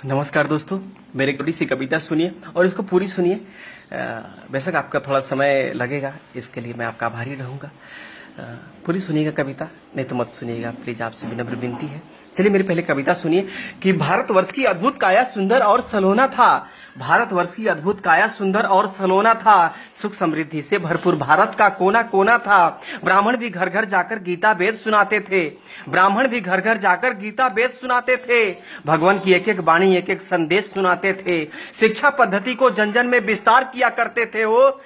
नमस्कार दोस्तों, मेरी छोटी सी कविता सुनिए और इसको पूरी सुनिए। बेशक आपका थोड़ा समय लगेगा, इसके लिए मैं आपका आभारी रहूंगा। पूरी सुनिएगा कविता, नहीं तो मत सुनिएगा प्लीज, आपसे विनम्र विनती है। चलिए मेरी पहले कविता सुनिए कि भारतवर्ष की अद्भुत काया सुंदर और सलोना था। भारतवर्ष की अद्भुत काया सुंदर और सलोना था। सुख समृद्धि से भरपूर भारत का कोना कोना था। ब्राह्मण भी घर घर जाकर गीता वेद सुनाते थे। ब्राह्मण भी घर घर जाकर गीता वेद सुनाते थे। भगवान की एक एक वाणी एक एक संदेश सुनाते थे। शिक्षा पद्धति को जन जन में विस्तार किया करते थे। वो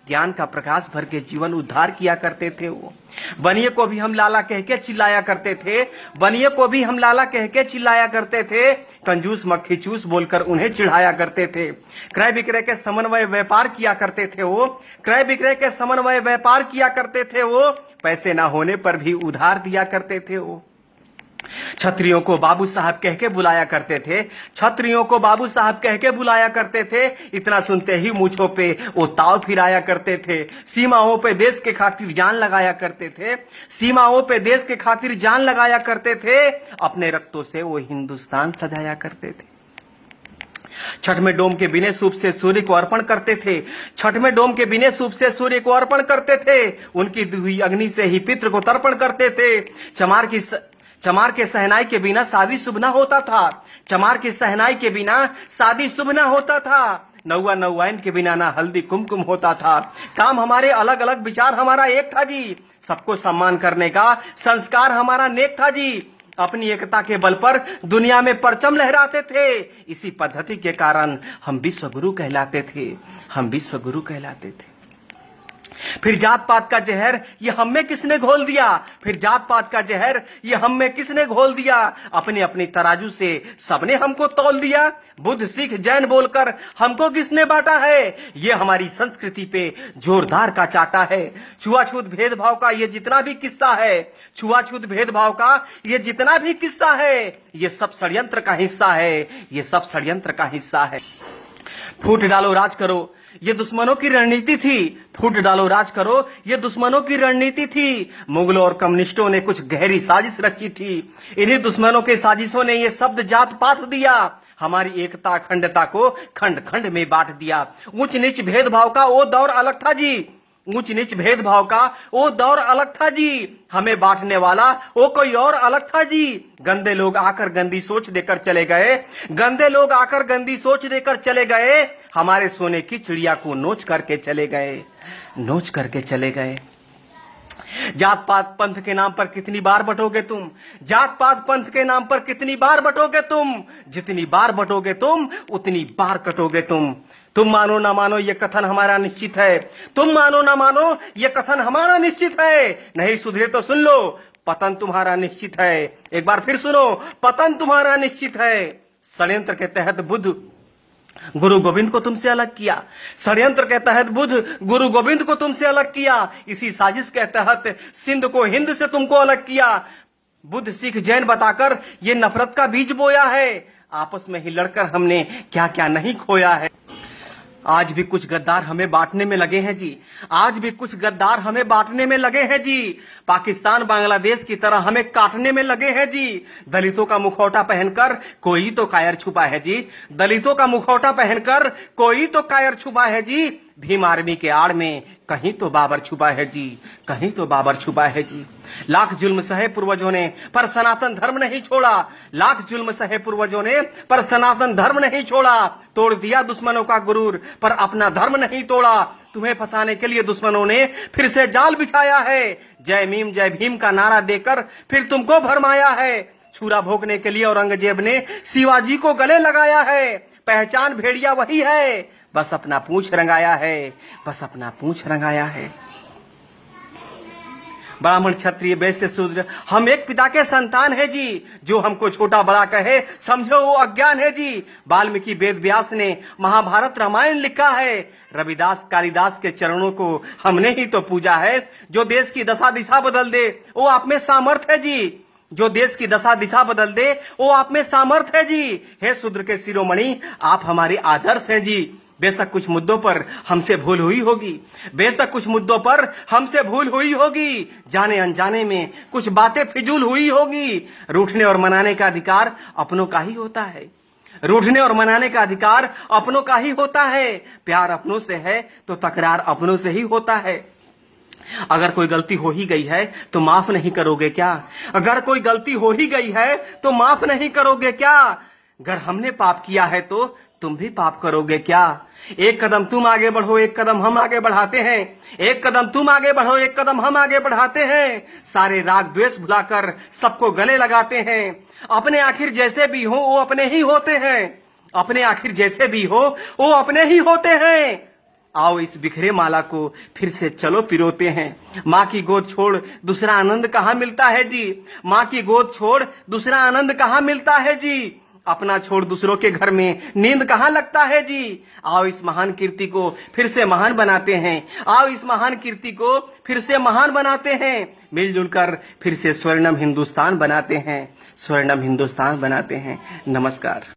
ज्ञान का प्रकाश भर के जीवन उद्धार किया करते थे। वो बनिए को भी हम लाला कह के चिल्लाया करते थे। बनिए को भी हम लाला कह के चिल्लाया करते थे। कंजूस मक्खी चूस बोलकर उन्हें चिढ़ाया करते थे। क्रय विक्रय के समन्वय व्यापार किया करते थे। वो क्रय विक्रय के समन्वय व्यापार किया करते थे। वो पैसे ना होने पर भी उधार दिया करते थे। वो छत्रियों को बाबू साहब कह के बुलाया करते थे। छत्रियों को बाबू साहब कह के बुलाया करते थे। इतना सुनते ही मूंछों पे वो ताव फिराया करते थे। सीमाओं पे देश के खातिर जान लगाया करते थे। सीमाओं पे देश के खातिर जान लगाया करते थे। अपने रक्तों से वो हिंदुस्तान सजाया करते थे। छठ में डोम के बिने सूप से सूर्य को अर्पण करते थे। छठ में डोम के बिने सूप से सूर्य को अर्पण करते थे। उनकी दुही अग्नि से ही पितृ को तर्पण करते थे। चमार के सहनाई के बिना शादी शुभ न होता था। चमार की सहनाई के बिना शादी शुभ न होता था। नौवा नौवाइन के बिना ना हल्दी कुमकुम होता था। काम हमारे अलग अलग, विचार हमारा एक था जी। सबको सम्मान करने का संस्कार हमारा नेक था जी। अपनी एकता के बल पर दुनिया में परचम लहराते थे। इसी पद्धति के कारण हम विश्व गुरु कहलाते थे। हम विश्व गुरु कहलाते थे। फिर जात पात का जहर ये हम में किसने घोल दिया। फिर जात पात का जहर ये हम में किसने घोल दिया। अपनी अपनी तराजू से सबने हमको तौल दिया। बुद्ध सिख जैन बोलकर हमको किसने बांटा है। ये हमारी संस्कृति पे जोरदार का चाटा है। छुआछूत भेदभाव का ये जितना भी किस्सा है। छुआछूत भेदभाव का ये जितना भी किस्सा है, ये सब षड्यंत्र का हिस्सा है। ये सब षड्यंत्र का हिस्सा है। फूट डालो राज करो, ये दुश्मनों की रणनीति थी। फूट डालो राज करो, ये दुश्मनों की रणनीति थी। मुगलों और कम्युनिस्टों ने कुछ गहरी साजिश रची थी। इन्हीं दुश्मनों के साजिशों ने ये शब्द जात पात दिया। हमारी एकता अखंडता को खंड खंड में बांट दिया। ऊंच नीच भेदभाव का वो दौर अलग था जी। ऊंच नीच भेदभाव का वो दौर अलग था जी। हमें बांटने वाला वो कोई और अलग था जी। गंदे लोग आकर गंदी सोच देकर चले गए। गंदे लोग आकर गंदी सोच देकर चले गए। हमारे सोने की चिड़िया को नोच करके चले गए। नोच करके चले गए। जात पात पंथ के नाम पर कितनी बार बटोगे तुम। जात पात पंथ के नाम पर कितनी बार बटोगे तुम। जितनी बार बटोगे तुम उतनी बार कटोगे तुम। तुम मानो ना मानो ये कथन हमारा निश्चित है। तुम मानो ना मानो ये कथन हमारा निश्चित है। नहीं सुधरे तो सुन लो, पतन तुम्हारा निश्चित है। एक बार फिर सुनो, पतन तुम्हारा निश्चित है। षड्यंत्र के तहत बुद्ध गुरु गोविंद को तुमसे अलग किया। षड्यंत्र के तहत बुद्ध गुरु गोविंद को तुमसे अलग किया। इसी साजिश के तहत सिंध को हिंद से तुमको अलग किया। बुद्ध सिख जैन बताकर ये नफरत का बीज बोया है। आपस में ही लड़कर हमने क्या क्या नहीं खोया है। आज भी कुछ गद्दार हमें बांटने में लगे हैं जी। आज भी कुछ गद्दार हमें बांटने में लगे हैं जी। पाकिस्तान बांग्लादेश की तरह हमें काटने में लगे हैं जी। दलितों का मुखौटा पहनकर कोई तो कायर छुपा है जी। दलितों का मुखौटा पहनकर कोई तो कायर छुपा है जी। भीम आर्मी के आड़ में कहीं तो बाबर छुपा है जी। कहीं तो बाबर छुपा है जी। लाख जुल्म सहे पूर्वजों ने पर सनातन धर्म नहीं छोड़ा। लाख जुल्म सहे पूर्वजों ने पर सनातन धर्म नहीं छोड़ा। तोड़ दिया दुश्मनों का गुरूर पर अपना धर्म नहीं तोड़ा। तुम्हें फंसाने के लिए दुश्मनों ने फिर से जाल बिछाया है। जय भीम का नारा देकर फिर तुमको भरमाया है। छुरा भोगने के लिए औरंगजेब ने शिवाजी को गले लगाया है। पहचान भेड़िया वही है, बस अपना पूंछ रंगाया है। बस अपना पूंछ रंगाया है। ब्राह्मण क्षत्रिय वैश्य शूद्र हम एक पिता के संतान है जी। जो हमको छोटा बड़ा कहे समझो वो अज्ञान है जी। वाल्मीकि वेद व्यास ने महाभारत रामायण लिखा है। रविदास कालिदास के चरणों को हमने ही तो पूजा है। जो देश की दशा दिशा बदल दे वो आप में सामर्थ्य है जी। जो देश की दशा दिशा बदल दे वो आप में सामर्थ्य है जी। हे शूद्र के शिरोमणि आप हमारे आदर्श हैं जी। बेशक कुछ मुद्दों पर हमसे भूल हुई होगी। बेशक कुछ मुद्दों पर हमसे भूल हुई होगी। जाने अनजाने में कुछ बातें फिजूल हुई होगी। रूठने और मनाने का अधिकार अपनों का ही होता है। रूठने और मनाने का अधिकार अपनों का ही होता है। प्यार अपनों से है तो तकरार अपनों से ही होता है। अगर कोई गलती हो ही गई है तो माफ नहीं करोगे क्या? अगर कोई गलती हो ही गई है तो माफ नहीं करोगे क्या? अगर हमने पाप किया है तो तुम भी पाप करोगे क्या? एक कदम तुम आगे बढ़ो, एक कदम हम आगे बढ़ाते हैं। एक कदम तुम आगे बढ़ो, एक कदम हम आगे बढ़ाते हैं। सारे राग द्वेष भुलाकर सबको गले लगाते हैं। अपने आखिर जैसे भी हो वो अपने ही होते हैं। अपने आखिर जैसे भी हो वो अपने ही होते हैं। आओ इस बिखरे माला को फिर से चलो पिरोते हैं। माँ की गोद छोड़ दूसरा आनंद कहाँ मिलता है जी? माँ की गोद छोड़ दूसरा आनंद कहाँ मिलता है जी? अपना छोड़ दूसरों के घर में नींद कहाँ लगता है जी? आओ इस महान कीर्ति को फिर से महान बनाते हैं। आओ इस महान कीर्ति को फिर से महान बनाते हैं। मिलजुल कर फिर से स्वर्णम हिंदुस्तान बनाते हैं। स्वर्णम हिंदुस्तान बनाते हैं। नमस्कार।